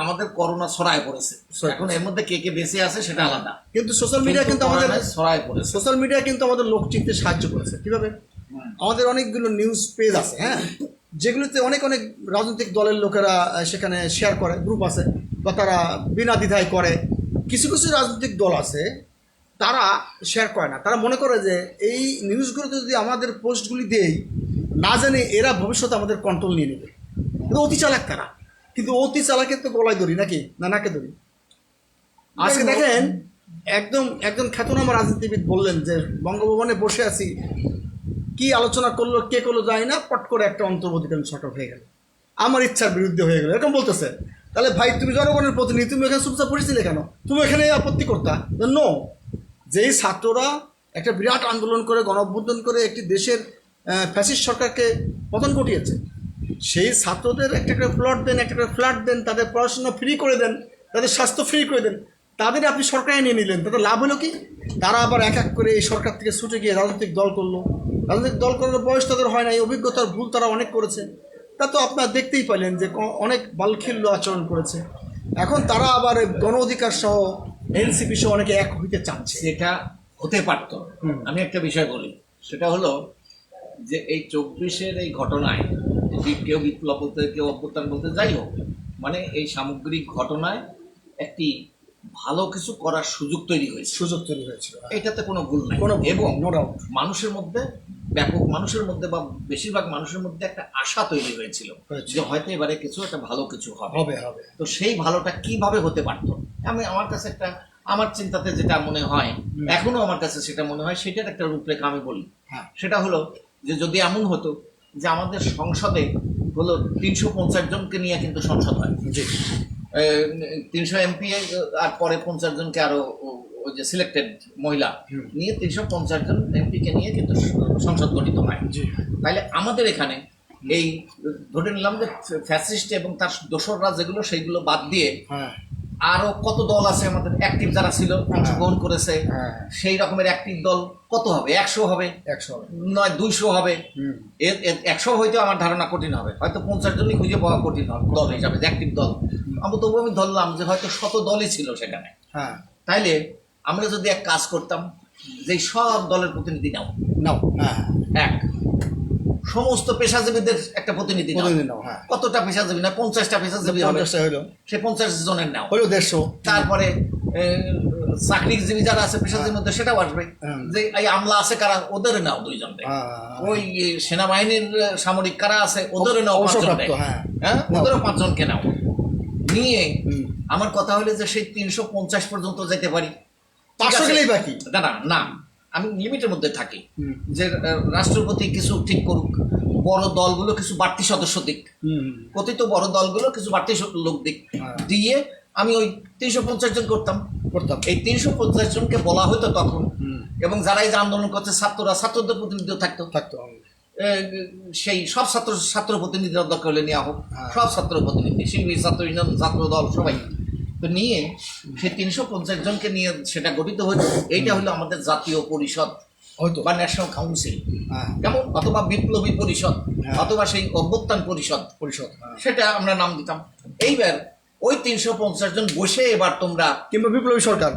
আমাদের করোনা ছড়ায় পড়েছে, এখন এর মধ্যে কে কে বেঁচে আছে সেটা আলাদা, কিন্তু সোশ্যাল মিডিয়া কিন্তু আমাদের ছড়ায় পড়েছে। সোশ্যাল মিডিয়া কিন্তু আমাদের লোক চিনতে সাহায্য করেছে। কিভাবে? আমাদের অনেকগুলো নিউজ পেজ আছে, হ্যাঁ, যেগুলোতে অনেক অনেক রাজনৈতিক দলের লোকেরা সেখানে শেয়ার করে, গ্রুপ আছে, বা তারা বিনা দ্বিধায় করে। কিছু কিছু রাজনৈতিক দল আছে তারা শেয়ার করে না, তারা মনে করে যে এই নিউজগুলোতে যদি আমাদের পোস্টগুলি দেই, না জানি এরা ভবিষ্যতে আমাদের কন্ট্রোল নিয়ে নেবে। কিন্তু অতি চালাক তারা, কিন্তু অতি চালাকের তো গলায় ধরি নাকি, না নাকে ধরি। আজকে দেখেন একজন খ্যাতনামা রাজনীতিবিদ বললেন যে বঙ্গভবনে বসে আছি, কি আলোচনা করলো কে করলো জানি না, পট করে একটা অন্তর্বর্তীকালীন সরকার হয়ে গেল, আমার ইচ্ছার বিরুদ্ধে হয়ে গেল, এরকম বলতেছে। তাহলে ভাই, তুমি জনগণের প্রতিনিধি, তুমি এখানে চুপচাপ পড়েছিলে কেন? তুমি এখানে আপত্তি করতা? নো, যেই ছাত্ররা একটা বিরাট আন্দোলন করে, গণ অভ্যুত্থান করে একটি দেশের ফ্যাসিস্ট সরকারকে পতন ঘটিয়েছে, সেই ছাত্রদের একটা করে প্লট দেন, একটা করে ফ্ল্যাট দেন, তাদের পড়াশোনা ফ্রি করে দেন, তাদের স্বাস্থ্য ফ্রি করে দেন, তাদের আপনি সরকারে নিয়ে নিলেন, তাদের লাভ হলো কি? তারা আবার এক এক করে এই সরকার থেকে ছুটে গিয়ে রাজনৈতিক দল করলো। রাজনৈতিক দল করার বয়স তাদের হয় না, এই অভিজ্ঞতার ভুল তারা অনেক করেছে। তা তো আপনারা দেখতেই পাইলেন যে অনেক বালখিল্য আচরণ করেছে। এখন তারা আবার গণ অধিকার সহ এনসিপি সহ অনেকে এক হইতে চাচ্ছে। সেটা হতে পারত। আমি একটা বিষয় বলি, সেটা হলো যে এই 24-এর এই ঘটনায়, কেউ বিপ্লব বলতে, কেউ অভ্যুত্থান বলতে, যাই হোক, মানে এই সামগ্রিক ঘটনায় একটি ভালো কিছু করার সুযোগ তৈরি হয়েছিল, এটাতে কোনো ভুল নাই। এবং মানুষের মধ্যে মানুষের মধ্যে বা বেশিরভাগ মানুষের মধ্যে একটা আশা তৈরি হয়েছিল যে হয়তো এবারে কিছু একটা ভালো কিছু হবে। তো সেই ভালোটা কিভাবে হতে পারতো, আমার কাছে একটা, আমার চিন্তাতে যেটা মনে হয়, এখনো আমার কাছে সেটা মনে হয়, সেটার একটা রূপরেখা আমি বলি। সেটা হলো যে যদি এমন হতো যে আমাদের সংসদে হলো 350 জনকে নিয়ে কিন্তু সংসদ হয়, 300 এমপি আর পরে 50 জনকে আরো ওই যে সিলেক্টেড মহিলা নিয়ে 350 জন এমপিকে নিয়ে কিন্তু সংসদ গঠিত হয়। তাহলে আমাদের এখানে এই ধরে নিলাম যে ফ্যাসিস্ট এবং তার দোসররা যেগুলো, সেইগুলো বাদ দিয়ে আরো কত দল আছে আমাদের অ্যাক্টিভ যারা ছিল, অংশগ্রহণ করেছে, সেই রকমের অ্যাক্টিভ দল কত হবে? 100 হবে, নয় 200 হবে। 100 হইতে আমার ধারণা কঠিন হবে, হয়তো 50 জনই খুঁজে পাওয়া কঠিন হবে দল হিসাবে, অ্যাক্টিভ দল। তবু আমি ধরলাম যে হয়তো 100 দলই ছিল সেখানে। তাইলে আমরা যদি এক কাজ করতাম, যে সব দলের প্রতিনিধি নাও, এক সমস্ত পেশাজীবীদের একটা প্রতিনিধি নাও, কতটা পেশাজীবী না, 50টা পেশাজীবী হবে, সে 50 জনের নাও, 150। তারপরে চাকরিজীবী যারা আছে পেশাজীবীর মধ্যে, সেটাও আসবে। যে এই আমলা আছে কারা, ওদের নাও 2 জনকে। ওই সেনাবাহিনীর সামরিক কারা আছে, ওদের নাও 5 জনকে, হ্যাঁ, ওদেরও 5 জনকে নাও নিয়ে। আমার কথা হলো যে সেই 350 পর্যন্ত যেতে পারি, 500 গেলেই বাকি। না, আমি লিমিটের মধ্যে থাকি, যে রাষ্ট্রপতি কিছু ঠিক করুক, বড় দলগুলো কিছু বাড়তি সদস্য দিক, কথিত বড় দলগুলো কিছু বাড়তি লোক দিক, দিয়ে আমি ওই 350 জন করতাম। এই 350 জনকে বলা হতো তখন, এবং যারা এই যে আন্দোলন করছে ছাত্রদের প্রতিনিধিও থাকতো। সেই সব ছাত্র প্রতিনিধিরা দরকার হলে নেওয়া হোক, সব ছাত্র প্রতিনিধি, শিল্পী, ছাত্র ইউনিয়ন, ছাত্র দল, সবাই তো নিয়ে সেই 350 জনকে নিয়ে সেটা গঠিত হতো। এইটা হলো আমাদের জাতীয় পরিষদ বা ন্যাশনাল কাউন্সিল, কেমন, অথবা বিপ্লবী পরিষদ, অথবা সেই অভ্যুত্থান পরিষদ, সেটা আমরা নাম দিতাম। এইবার ওই 350 জন বসে, এবার তোমরা, কিংবা বিপ্লবী সরকার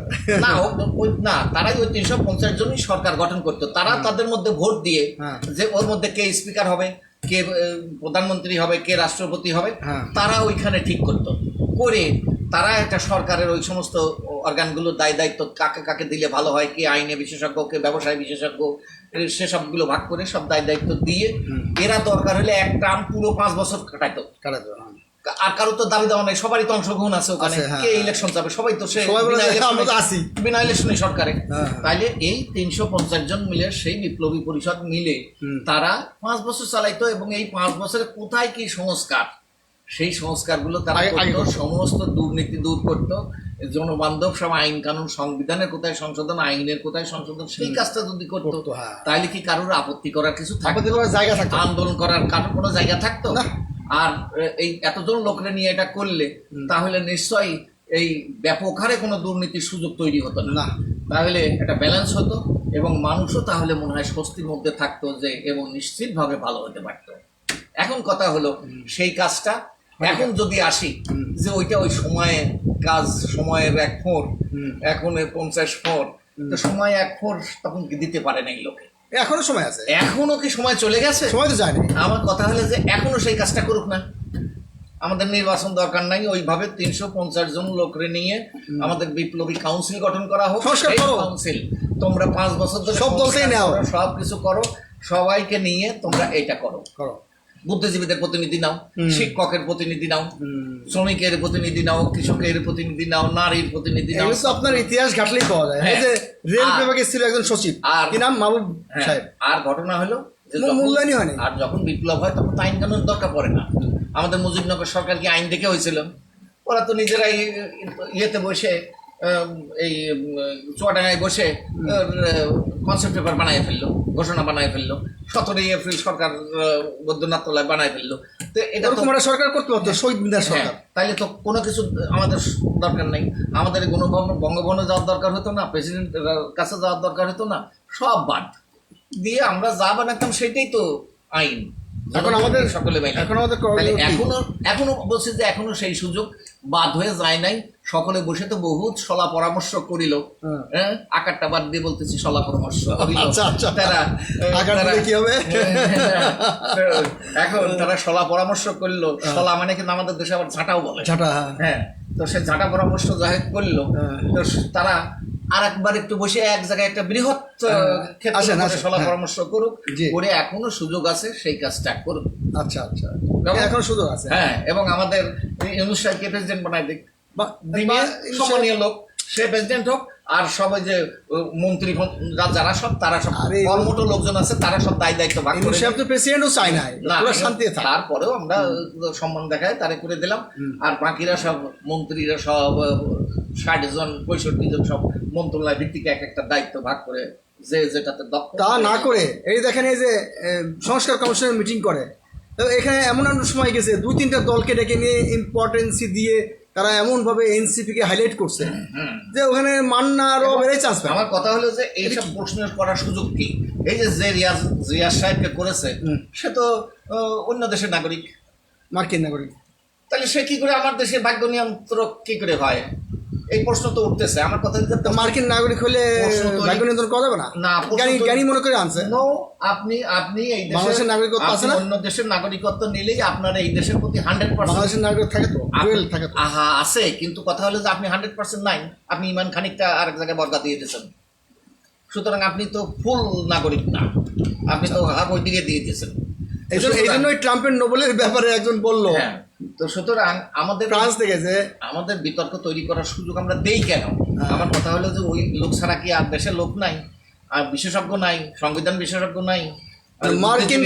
না, তারাই ওই 350 জনই সরকার গঠন করতো। তারা তাদের মধ্যে ভোট দিয়ে যে ওর মধ্যে কে স্পিকার হবে, কে প্রধানমন্ত্রী হবে, কে রাষ্ট্রপতি হবে, তারা ওইখানে ঠিক করতো। করে তারা একটা সরকারের ওই সমস্ত অর্গানগুলোর দায়িত্ব কাকে কাকে দিলে ভালো হয়, কে আইনে বিশেষজ্ঞ, কে ব্যবসায় বিশেষজ্ঞ, সেসবগুলো ভাগ করে সব দায়িত্ব দিয়ে এরা দরকার হলে এক টার্ম পুরো 5 বছর কাটাইতো। আর কারো তো দাবি দেওয়া নেই, সবারই তো অংশগ্রহণ আছে ওখানে, কে ইলেকশন যাবে, সবাই তো সে বিনা ইলেকশনে সরকারে। তাইলে এই 350 জন মিলে, সেই বিপ্লবী পরিষদ মিলে তারা 5 বছর চালাইতো, এবং এই 5 বছরে কোথায় কি সংস্কার, সেই সংস্কারগুলো তারা করতো, সমস্ত দুর্নীতি দূর করতো, জনবান্ধব সব আইন কানুন, সংবিধানের কোথায় সংশোধন, আইনের কোথায় সংশোধন, সেই কাজটা যদি করতো, তাহলে কি কারোর আপত্তি করার কিছু থাকতো? আন্দোলন করার কারোর কোনো জায়গা থাকতো? আর এই এতজন লোকরে নিয়ে এটা করলে তাহলে নিশ্চয়ই এই ব্যাপক হারে কোনো দুর্নীতির সুযোগ তৈরি হতো না, তাহলে একটা ব্যালেন্স হতো এবং মানুষও তাহলে মনে হয় স্বস্তির মধ্যে থাকতো যে এবং নিশ্চিতভাবে ভালো হতে পারতো। এখন কথা হলো সেই কাজটা এখন যদি আসি যে ওইটা ওই সময়ের কাজ, সময়ের 1 ফোঁড়, এখন 50 ফোঁড়, তো সময় 1 ফোঁড় তখন কি দিতে পারে না এই লোকে? এখনো সময় আছে, এখনো কি সময় চলে গেছে? সময় তো যায়নি। আমার কথা হলো যে এখনো সেই কাজটা করুক না। আমাদের নির্বাচন দরকার নাই, ওইভাবে 350 জন লোকরে নিয়ে আমাদের বিপ্লবী কাউন্সিল গঠন করা হোক। কাউন্সিল তোমরা 5 বছর ধরে সব দলকেই নাও, সব কিছু করো, সবাইকে নিয়ে তোমরা এটা করো। বুদ্ধিজীবীদের প্রতিনিধি নাও, শিক্ষকের প্রতিনিধি নাও, শ্রমিকের প্রতিনিধি নাও, কৃষকের প্রতিনিধি নাও, নারীর প্রতিনিধি নাও। আপনার ইতিহাস ঘাটলেই পাওয়া যায়। এই যে রেল বিভাগে ছিল একজন সচিব, কি নাম, মাহবুব সাহেব। আর ঘটনা হলো মূল্যায়নই হয়নি। আর যখন বিপ্লব হয় তখন তো আইন কানুন দরকার পড়ে না। আমাদের মুজিবনগর সরকার কি আইন দেখে হয়েছিল? ওরা তো নিজেরাই ইয়েতে বসে, এই চুয়াডাঙ্গায় বসে কনসেপ্ট পেপার বানায় ফেললো, ঘোষণা বানায় ফেললো, 17ই এপ্রিল সরকার বৈদ্যনাথ তলায় বানায় ফেললো। তো এটা সরকার করতে পারতো, শহীদ মিনার সরকার। তাইলে তো কোনো কিছু আমাদের দরকার নেই। আমাদের বঙ্গভবনে যাওয়ার দরকার হতো না, প্রেসিডেন্টের কাছে যাওয়ার দরকার হতো না, সব বাদ দিয়ে আমরা যা বানাতাম সেটাই তো আইন। এখন আমাদের সকলে এখনো বলছে যে এখনো সেই সুযোগ বাদ হয়ে যায় নাই। সকলে বসে তো বহুত সলা পরামর্শ করিল, হ্যাঁ, আকারটা বাদ দিয়ে বলতেছি সলা পরামর্শ কি হবে এখন তারা সলা পরামর্শ করলো। সলা মানে কিন্তু আমাদের দেশে আবার ঝাঁটাও বলে, হ্যাঁ। তো সে ঝাঁটা পরামর্শ যাই করলো, তো তারা আর একবার একটু বসে এক জায়গায় একটা বৃহৎ সলা পরামর্শ করুক, করে এখনো সুযোগ আছে সেই কাজটা করুক। আচ্ছা আচ্ছা, এখন সুযোগ আছে, হ্যাঁ। এবং আমাদের ইউনূস সাহেবকে প্রেসিডেন্ট বানাই দিক, সম্মানীয় লোক, সে প্রেসিডেন্ট হোক। আর সবাই যে মন্ত্রী যারা সব, তারা সব কর্মঠ লোকজন আছে, তারা সব দায়িত্ব ভাগ করে। প্রেসিডেন্টও চাই না, তারপরেও আমরা সম্মান দেখায় তারে করে দিলাম। আর বাকিরা সব মন্ত্রীরা সব 60 জন 65 জন সব মন্ত্রণালয় ভিত্তিক এক একটা দায়িত্ব ভাগ করে যে যেটাতে দক্ষ। তা না করে এই দেখেন, এই যে সংস্কার কমিশনের মিটিং করে, তো এখানে এমন এমন সময় গেছে 2-3টা দলকে ডেকে নিয়ে ইম্পর্টেন্সি দিয়ে তারা এমনভাবে এনসিপিকে হাইলাইট করছে যে ওখানে মান্নারও বেড়ে চান্স পায়। আমার কথা হলো যে এইসব প্রশ্ন করার সুযোগ কি? এই যে রিয়াজ সাহেবকে করেছে, সে তো অন্য দেশের নাগরিক, মার্কিন নাগরিক, তাহলে সে কি করে আমার দেশে ভাগ্য নিয়ন্ত্রক কি করে হয়? এই প্রশ্ন তো উঠতেছে। আমার কথা মার্কিন নাগরিক হলে ভাগ্য নিয়ন্ত্রণ করা যাবে না, জ্ঞানী মনে করে আনছে। আপনি এই বাংলাদেশের নাগরিকত্ব আছে না? অন্য দেশের নাগরিকত্ব নিলেই আপনার এই দেশের প্রতি 100% বাংলাদেশের নাগরিক থাকে তো, থাকে তো। আছে, কিন্তু কথা হলো যে আপনি 100% নাই, আপনি ইমান খানিকটা আরেক জায়গায় বর্গা দিয়ে দিয়েছেন। সুতরাং আপনি তো ফুল নাগরিক না, আপনি তো ওই দিকে দিয়ে দিয়েছেন। এই জন্যই ট্রাম্পের নোবেলের ব্যাপারে একজন বলল। তো সুতরাং আমাদের ফ্রান্স থেকে যে আমাদের বিতর্ক তৈরি করার সুযোগ আমরা দেই কেন? আমার কথা হলো যে ওই লোক ছাড়া কি আর দেশের লোক নাই, আর বিশেষজ্ঞ নাই, সংবিধান বিশেষজ্ঞ নাই, মার্কিন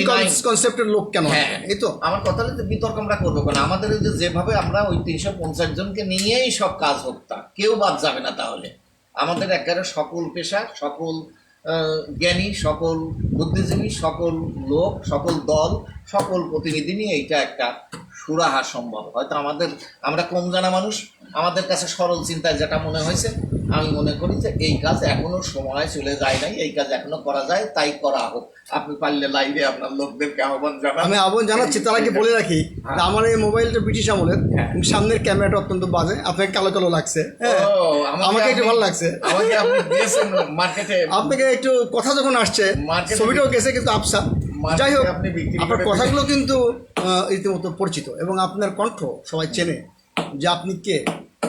কনসেপ্টের লোক কেন? এই তো আমার কথা হলো যে বিতর্ক আমরা করবো কেন? আমাদের যেভাবে আমরা ওই 350 জনকে নিয়েই সব কাজ হোক, তা কেউ বাদ যাবে না। তাহলে আমাদের একেবারে সকল পেশা, সকল জ্ঞানী, সকল বুদ্ধিজীবী, সকল লোক, সকল দল, সকল প্রতিনিধি নিয়ে এইটা একটা সুরাহা সম্ভব। হয়তো আমরা কম জানা মানুষ, আমাদের কাছে সরল চিন্তায় যেটা মনে হয়েছে, আমি মনে করি যে এই কাজ এখনো সময় চলে যায় নাই, এই কাজ এখনো করা যায়, তাই করা হোক। আপনি পারলে লাইভে আপনার লোকদেরকে আহ্বান জানান। আমি আহ্বান জানাচ্ছি। তার আগে বলে রাখি, আমার এই মোবাইলটা ব্রিটিশ আমলের, সামনের ক্যামেরাটা অত্যন্ত বাজে, আপনাকে কালো কালো লাগছে, আমাকে একটু ভালো লাগছে। আমাকে আপনি দিয়েছেন মার্কেটে, আপনাকে একটু কথা যখন আসছে, ছবিটাও গেছে কিন্তু আফসা। যাই হোক, আপনার কথাগুলো কিন্তু রীতিমতো পরিচিত এবং আপনার কণ্ঠ সবাই চেনে যে আপনি কে।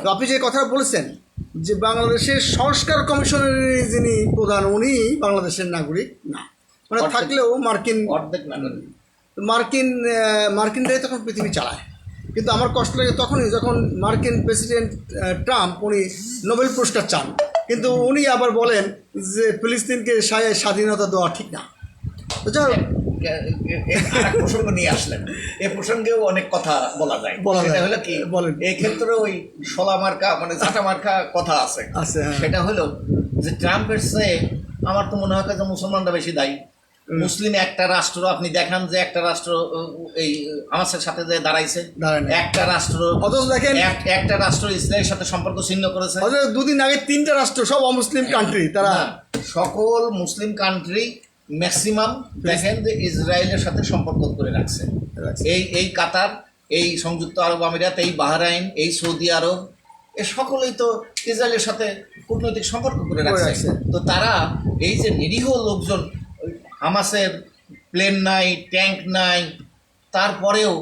তো আপনি যে কথা বলেছেন যে বাংলাদেশের সংস্কার কমিশনের যিনি প্রধান, উনি বাংলাদেশের নাগরিক না, মানে থাকলেও মার্কিনরাই তখন পৃথিবী চালায়। কিন্তু আমার কষ্ট লাগে তখনই যখন মার্কিন প্রেসিডেন্ট ট্রাম্প উনি নোবেল পুরস্কার চান, কিন্তু উনি আবার বলেন যে ফিলিস্তিনকে স্বাধীনতা দেওয়া ঠিক না। তো যাই হোক, প্রসঙ্গ নিয়ে আসলেন, এই প্রসঙ্গেও অনেক কথা বলা যায়। হলো কি, এই ক্ষেত্রে ওই শলা মার্কা মানে ঝাঁটা মার্কা কথা আছে। সেটা হলো যে ট্রাম্পের চেয়ে আমার তো মনে হয় যে মুসলমানরা বেশি দায়ী। মুসলিম একটা রাষ্ট্র আপনি দেখান যে একটা রাষ্ট্র এই হামাসের সাথে যে দাঁড়াইছে, দাঁড়ায় না। একটা রাষ্ট্র অথচ দেখেন একটা রাষ্ট্র ইসরায়েলের সাথে সম্পর্ক ছিন্ন করেছে। অথচ দুদিন আগে 3টা রাষ্ট্র সব অমুসলিম কান্ট্রি তারা না, সকল মুসলিম কান্ট্রি ম্যাক্সিমাম দেখেন যে ইসরায়েলের সাথে সম্পর্ক করে রাখছে। এই কাতার, এই সংযুক্ত আরব আমিরাত, এই বাহরাইন, এই সৌদি আরব, এ সকলেই তো ইসরায়েলের সাথে কূটনৈতিক সম্পর্ক করে রাখছে। তো তারা এই যে নিরীহ লোকজন, হামাসের প্লেন নাই, ট্যাঙ্ক নাই, তারপরেও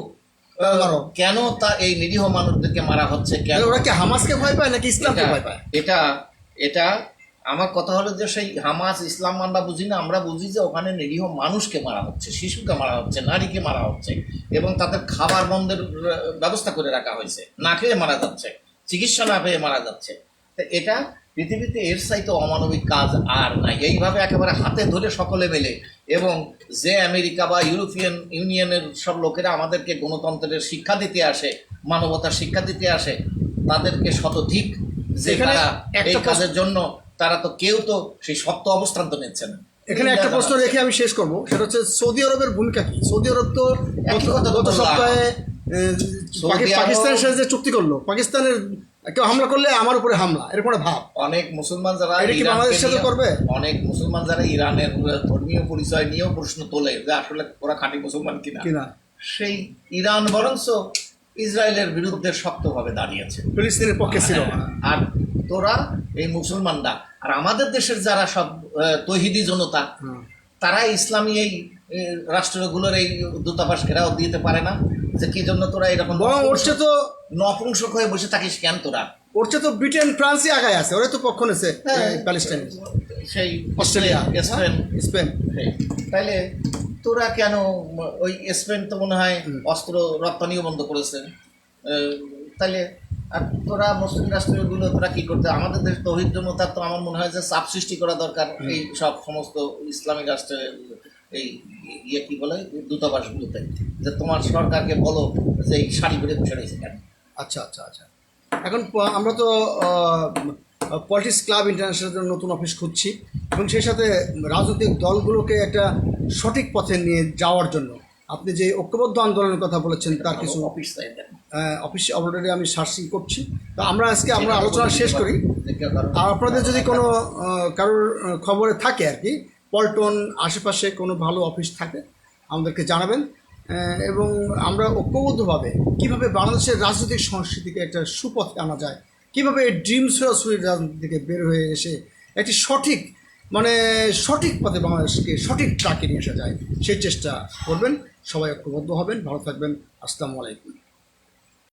কেন তা এই নিরীহ মানুষদেরকে মারা হচ্ছে? কেন? ওরা কি হামাসকে ভয় পায় নাকি ইসলামকে ভয় পায়? এটা আমার কথা হলো যে সেই হামাস ইসলাম আমরা বুঝি না, আমরা বুঝি যে ওখানে নিরীহ মানুষকে মারা হচ্ছে, শিশুকে মারা হচ্ছে, নারীকে মারা হচ্ছে, এবং তাদের খাবার বন্ধের ব্যবস্থা করে রাখা হয়েছে, না খেয়ে মারা যাচ্ছে, চিকিৎসা না পেয়ে মারা যাচ্ছে। তো এটা পৃথিবীতে এর চাইতে অমানবিক কাজ আর নাই। এইভাবে একেবারে হাতে ধরে সকলে মিলে, এবং যে আমেরিকা বা ইউরোপিয়ান ইউনিয়নের সব লোকেরা আমাদেরকে গণতন্ত্রের শিক্ষা দিতে আসে, মানবতার শিক্ষা দিতে আসে, তাদেরকে শতধিক যে তারা এই কাজের জন্য, তারা তো কেউ তো সেই শক্ত অবস্থান তো নিচ্ছে না। এখানে একটা প্রশ্ন রেখে আমি শেষ করবো, সেটা হচ্ছে সৌদি আরবের ভূমিকা কি? সৌদি আরব তো গত সপ্তাহে পাকিস্তানের সাথে যে চুক্তি করলো, পাকিস্তানের কেউ হামলা করলে আমার উপরে হামলা, এরকম একটা ভাব অনেক মুসলমান যারা বাংলাদেশের সাথে করবে, অনেক মুসলমান যারা ইরানের ধর্মীয় পরিচয় নিয়েও প্রশ্ন তোলে যে আসলে ওরা খাঁটি মুসলমান কিনা। সেই ইরান বরঞ্চ ইসরায়েলের বিরুদ্ধে শক্তভাবে দাঁড়িয়েছে, ফিলিস্তিনের পক্ষে ছিল। আর তোরা এই মুসলমানরা আর আমাদের দেশের যারা সব তৌহিদি জনতা, তারা ইসলামী এই রাষ্ট্রগুলোর এই দূতাবাস ঘেরাও দিতে পারে না, যে কি জন্য তোরা এরকম তো নপুংসক হয়ে বসে থাকিস কেন? তোরা ওরছে তো ব্রিটেন ফ্রান্সই আগায় আছে, ওরা তো পক্ষ নেছে প্যালেস্টাইন, সেই অস্ট্রেলিয়া, স্পেন। তাইলে তোরা কেন ওই স্পেন তো মনে হয় অস্ত্র রপ্তানিও বন্ধ করেছে, তাইলে আর তোরা মুসলিম রাষ্ট্রগুলো তোরা কি করতে? আমাদের দেশ তৌহিদ জনতার তো আমার মনে হয় যে চাপ সৃষ্টি করা দরকার এই সব সমস্ত ইসলামিক রাষ্ট্রের এই কি বলে দূতাবাসগুলোতে, যে তোমার সরকারকে বলো যে এই শাড়ি করে বসে রয়েছে কেন। আচ্ছা। এখন আমরা তো পলিটিক্স ক্লাব ইন্টারন্যাশনাল নতুন অফিস খুঁজছি, এবং সেই সাথে রাজনৈতিক দলগুলোকে একটা সঠিক পথে নিয়ে যাওয়ার জন্য আপনি যে ঐক্যবদ্ধ আন্দোলনের কথা বলেছেন তার কিছু অফিস অলরেডি আমি সার্চিং করছি। তো আমরা আজকে আলোচনা শেষ করি। আর আপনাদের যদি কোনো কারোর খবরে থাকে আর কি, পল্টন আশেপাশে কোনো ভালো অফিস থাকে আমাদেরকে জানাবেন, এবং আমরা ঐক্যবদ্ধভাবে কীভাবে বাংলাদেশের রাজনৈতিক সংস্কৃতিকে একটা সুপথে আনা যায়, কীভাবে ড্রিম সরাসরি রাজনীতি থেকে বের হয়ে এসে একটি সঠিক পথে বাংলাদেশকে সঠিক ট্রাকে নিয়ে আসা যায়, সেই চেষ্টা করবেন। সবাই ঐক্যবদ্ধ হবেন। ভালো থাকবেন। আসসালামু আলাইকুম।